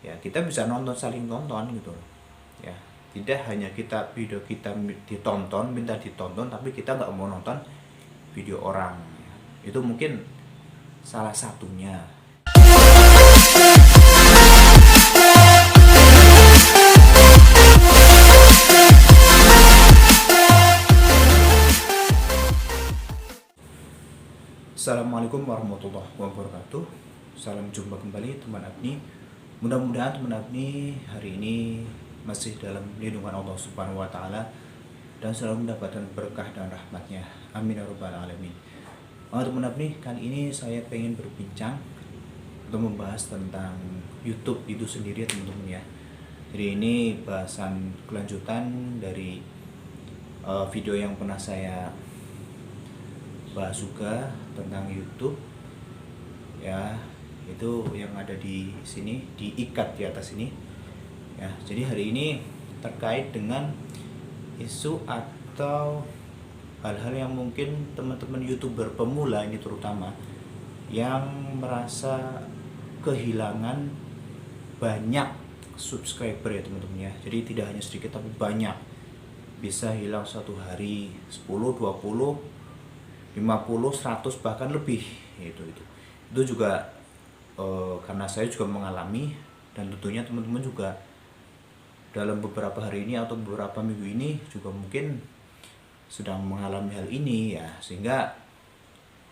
ya kita bisa nonton, saling tonton gitu loh ya. Tidak hanya video kita ditonton, minta ditonton, tapi kita nggak mau nonton video orang ya. Itu mungkin salah satunya. Assalamualaikum warahmatullahi wabarakatuh. Salam jumpa kembali teman Abni. Mudah-mudahan teman Abni hari ini masih dalam lindungan Allah Subhanahu wa taala dan selalu mendapatkan berkah dan rahmatnya. Amin ya rabbal alamin. Teman Abni, kali ini saya pengen berbincang untuk membahas tentang YouTube itu sendiri ya teman-teman ya. Jadi ini bahasan kelanjutan dari video yang pernah saya bahas juga tentang YouTube ya, itu yang ada di sini, diikat di atas ini ya. Jadi hari ini terkait dengan isu atau hal-hal yang mungkin teman-teman YouTuber pemula ini terutama yang merasa kehilangan banyak subscriber ya teman-teman ya. Jadi tidak hanya sedikit tapi banyak, bisa hilang satu hari 10, 20, 50, 100 bahkan lebih itu juga karena saya juga mengalami, dan tentunya teman-teman juga dalam beberapa hari ini atau beberapa minggu ini juga mungkin sedang mengalami hal ini ya, sehingga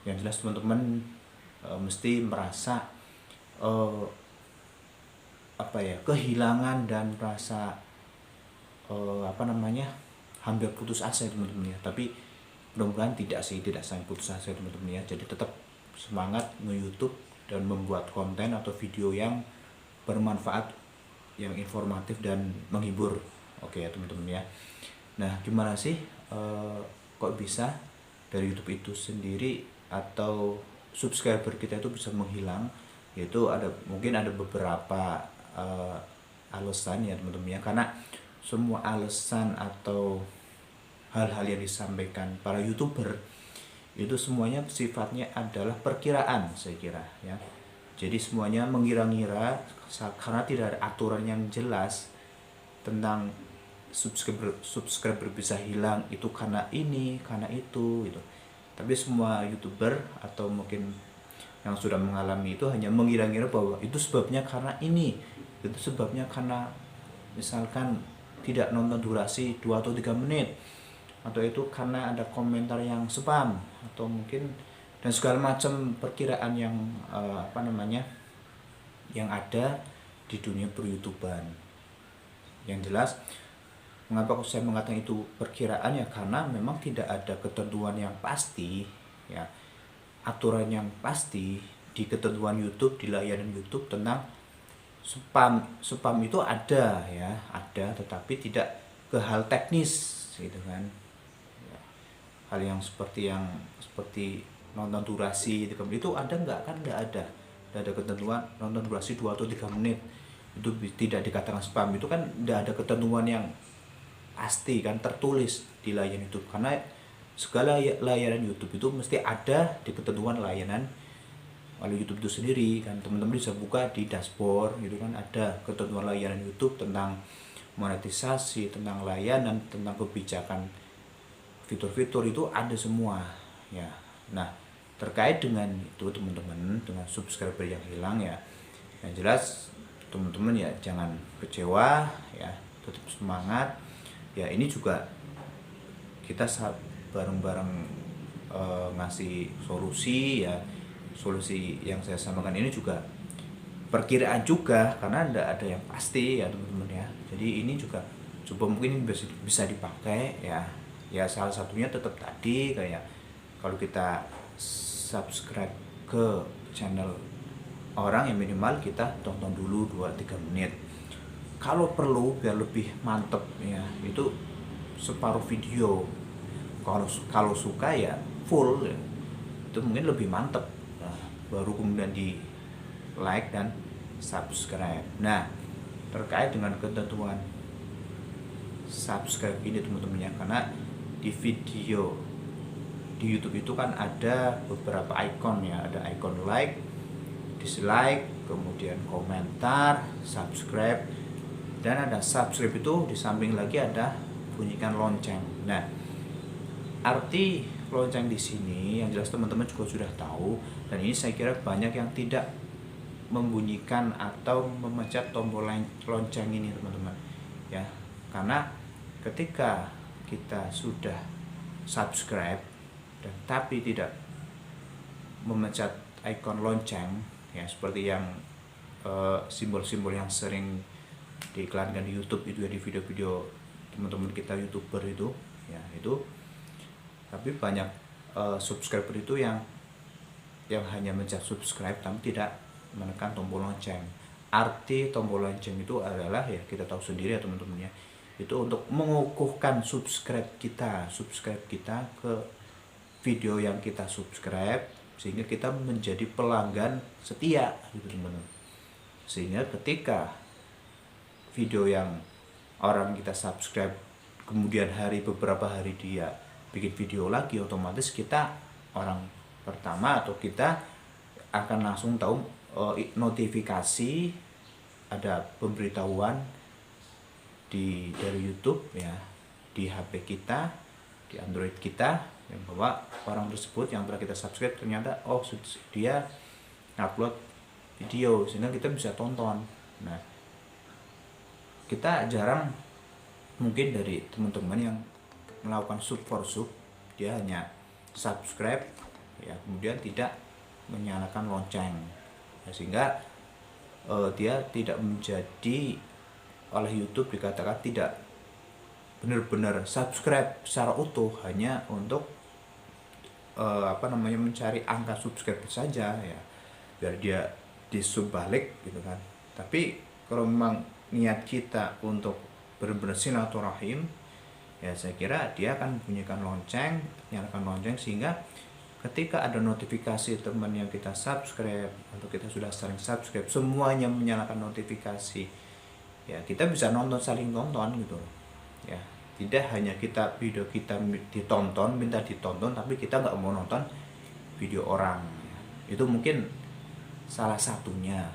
yang jelas teman-teman mesti merasa kehilangan dan merasa hampir putus asa teman-teman ya. Tapi mudah-mudahan tidak sampai putus asa teman-teman ya. Jadi tetap semangat nge-YouTube dan membuat konten atau video yang bermanfaat, yang informatif dan menghibur. Oke ya teman-teman ya. Nah, gimana sih kok bisa dari YouTube itu sendiri atau subscriber kita itu bisa menghilang? Yaitu mungkin ada beberapa alasan ya teman-teman ya. Karena semua alasan atau hal-hal yang disampaikan para YouTuber itu semuanya sifatnya adalah perkiraan, saya kira ya. Jadi semuanya mengira-ngira karena tidak ada aturan yang jelas tentang subscriber bisa hilang itu karena ini, karena itu gitu. Tapi semua YouTuber atau mungkin yang sudah mengalami itu hanya mengira-ngira bahwa itu sebabnya karena ini, itu sebabnya karena misalkan tidak nonton durasi 2 atau 3 menit, atau itu karena ada komentar yang spam, atau mungkin dan segala macam perkiraan yang yang ada di dunia per-YouTuban. Yang jelas mengapa saya mengatakan itu perkiraan ya, karena memang tidak ada ketentuan yang pasti ya, aturan yang pasti di ketentuan YouTube, di layanan YouTube tentang spam itu ada ya, tetapi tidak ke hal teknis gitu kan. Hal yang seperti nonton durasi itu ada nggak? Kan nggak ada ketentuan nonton durasi 2 atau 3 menit itu tidak dikatakan spam. Itu kan nggak ada ketentuan yang pasti kan tertulis di layanan YouTube, karena segala layanan YouTube itu mesti ada di ketentuan layanan oleh YouTube itu sendiri kan. Teman-teman bisa buka di dashboard gitu kan, ada ketentuan layanan YouTube tentang monetisasi, tentang layanan, tentang kebijakan, fitur-fitur itu ada semua ya. Nah, terkait dengan itu teman-teman, dengan subscriber yang hilang ya, yang jelas teman-teman ya jangan kecewa ya, tetap semangat ya. Ini juga kita bareng-bareng ngasih solusi ya. Solusi yang saya sampaikan ini juga perkiraan juga, karena tidak ada yang pasti ya teman-teman ya. Jadi ini juga coba mungkin bisa dipakai ya. Ya salah satunya tetap tadi, kayak kalau kita subscribe ke channel orang, yang minimal kita tonton dulu 2-3 menit. Kalau perlu biar lebih mantep ya, itu separuh video. Kalau suka ya full ya, itu mungkin lebih mantep. Nah, baru kemudian di like dan subscribe. Nah, terkait dengan ketentuan subscribe ini teman-teman ya, karena di video di YouTube itu kan ada beberapa ikon ya, ada ikon like, dislike, kemudian komentar, subscribe, dan ada subscribe itu di samping lagi ada bunyikan lonceng. Nah, arti lonceng di sini yang jelas teman-teman juga sudah tahu, dan ini saya kira banyak yang tidak membunyikan atau memencet tombol lonceng ini teman-teman ya, karena ketika kita sudah subscribe dan tapi tidak memencet ikon lonceng ya, seperti yang simbol-simbol yang sering diiklankan di YouTube itu ya, di video-video teman-teman kita YouTuber itu ya, itu tapi banyak subscriber itu yang hanya mencet subscribe tapi tidak menekan tombol lonceng. Arti tombol lonceng itu adalah ya kita tahu sendiri ya teman-teman ya, itu untuk mengukuhkan subscribe kita ke video yang kita subscribe, sehingga kita menjadi pelanggan setia gitu teman-teman. Sehingga ketika video yang orang kita subscribe kemudian beberapa hari dia bikin video lagi, otomatis kita orang pertama atau kita akan langsung tahu notifikasi, ada pemberitahuan dari YouTube ya, di HP kita, di Android kita, yang bahwa orang tersebut yang telah kita subscribe ternyata dia upload video, sehingga kita bisa tonton. Nah, kita jarang mungkin dari teman-teman yang melakukan sub for sub, dia hanya subscribe ya, kemudian tidak menyalakan lonceng ya, sehingga dia tidak menjadi oleh YouTube dikatakan tidak benar-benar subscribe secara utuh, hanya untuk mencari angka subscribe saja ya, biar dia di sub balik gitu kan. Tapi kalau memang niat kita untuk benar-benar silaturahim ya, saya kira dia akan bunyikan lonceng, nyalakan lonceng, sehingga ketika ada notifikasi teman yang kita subscribe atau kita sudah sering subscribe, semuanya menyalakan notifikasi ya, kita bisa saling tonton gitu ya. Tidak hanya video kita ditonton, minta ditonton, tapi kita nggak mau nonton video orang ya. Itu mungkin salah satunya,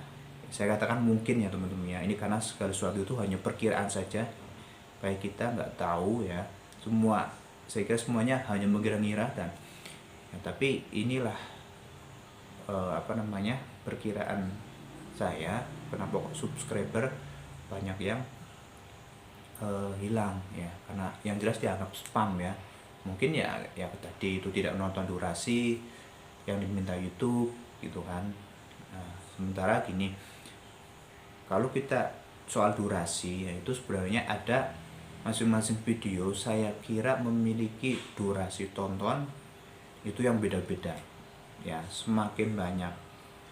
saya katakan mungkin ya teman-teman ya, ini karena segala sesuatu itu hanya perkiraan saja, kayak kita nggak tahu ya, saya kira semuanya hanya mengira-ngira dan ya, tapi inilah perkiraan saya, kenapa kok subscriber banyak yang hilang ya, karena yang jelas dianggap spam ya, mungkin ya tadi itu tidak menonton durasi yang diminta YouTube gitu kan. Nah, sementara gini, kalau kita soal durasi ya, itu sebenarnya ada masing-masing video saya kira memiliki durasi tonton itu yang beda-beda ya. Semakin banyak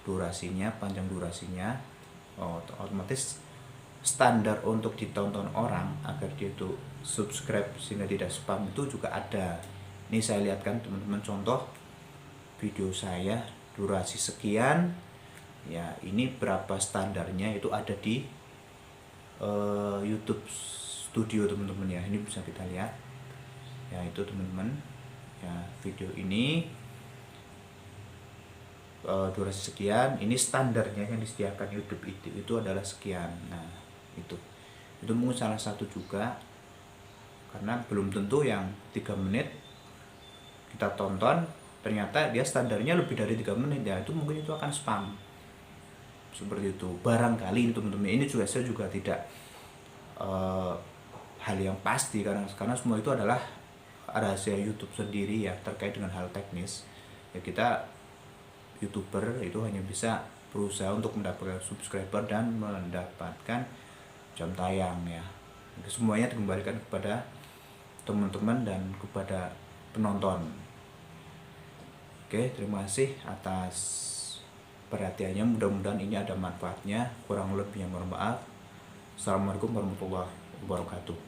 durasinya, panjang durasinya, otomatis standar untuk ditonton orang agar dia itu subscribe sehingga tidak spam itu juga ada. Ini saya lihatkan teman-teman contoh video saya durasi sekian ya, ini berapa standarnya itu ada di YouTube Studio teman-teman ya. Ini bisa kita lihat ya, itu teman-teman ya, video ini durasi sekian, ini standarnya yang disediakan YouTube itu adalah sekian. Nah, itu mungkin salah satu juga, karena belum tentu yang 3 menit kita tonton ternyata dia standarnya lebih dari 3 menit ya, itu mungkin itu akan spam seperti itu barangkali teman-teman. Ini juga saya juga tidak hal yang pasti, karena semua itu adalah rahasia YouTube sendiri ya, terkait dengan hal teknis ya. Kita YouTuber itu hanya bisa berusaha untuk mendapatkan subscriber dan mendapatkan jam tayang ya. Semuanya dikembalikan kepada teman-teman dan kepada penonton. Oke, terima kasih atas perhatiannya, mudah-mudahan ini ada manfaatnya. Kurang lebihnya mohon maaf. Assalamualaikum warahmatullahi wabarakatuh.